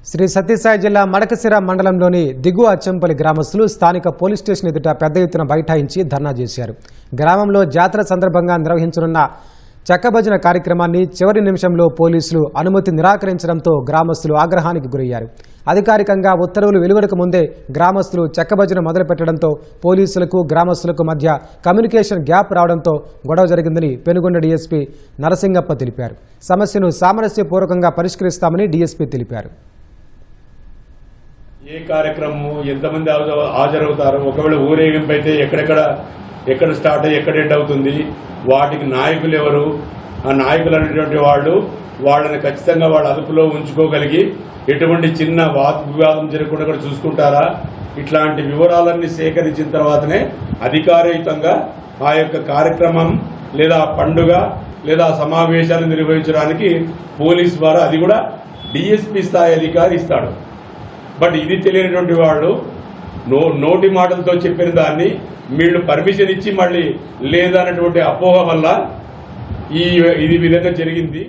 శ్రీ సత్యసాయి జిల్లా మడకశిర మండలంలోని దిగువ అచ్చంపల్లి గ్రామస్తులు స్థానిక పోలీస్ స్టేషన్ ఎదుట పెద్ద ఎత్తున బైఠాయించి ధర్నా చేశారు. గ్రామంలో జాతర సందర్భంగా నిర్వహించనున్న చెక్కభజన కార్యక్రమాన్ని చివరి నిమిషంలో పోలీసులు అనుమతి నిరాకరించడంతో గ్రామస్తులు ఆగ్రహానికి గురయ్యారు. అధికారికంగా ఉత్తర్వులు వెలువడక ముందే గ్రామస్తులు చెక్కభజన మొదలుపెట్టడంతో పోలీసులకు గ్రామస్తులకు మధ్య కమ్యూనికేషన్ గ్యాప్ రావడంతో గొడవ జరిగిందని పెనుగొండ డీఎస్పీ నరసింగప్ప తెలిపారు. సమస్యను సామరస్యపూర్వకంగా పరిష్కరిస్తామని డీఎస్పీ తెలిపారు. ఏ కార్యక్రమం ఎంతమంది హాజరవుతారు, ఒకవేళ ఊరేగింపు అయితే ఎక్కడ స్టార్ట్ అయ్యి ఎక్కడ ఎండ్ అవుతుంది, వాటికి నాయకులు ఎవరు, ఆ నాయకులు అనేటువంటి వాళ్ళని ఖచ్చితంగా వాళ్ళ అదుపులో ఉంచుకోగలిగి ఎటువంటి చిన్న వివాదం జరగకుండా కూడా చూసుకుంటారా, ఇట్లాంటి వివరాలన్నీ సేకరించిన తర్వాతనే అధికారయుతంగా ఆ యొక్క కార్యక్రమం లేదా పండుగ లేదా సమావేశాలు నిర్వహించడానికి పోలీసు ద్వారా అది కూడా డిఎస్పీ స్థాయి అధికారి ఇస్తాడు. బట్ ఇది తెలియనటువంటి వాళ్ళు నోటి మాటలతో చెప్పిన దాన్ని వీళ్ళు పర్మిషన్ ఇచ్చి మళ్ళీ లేదన్నటువంటి అపోహ వల్ల ఇది విధంగా జరిగింది.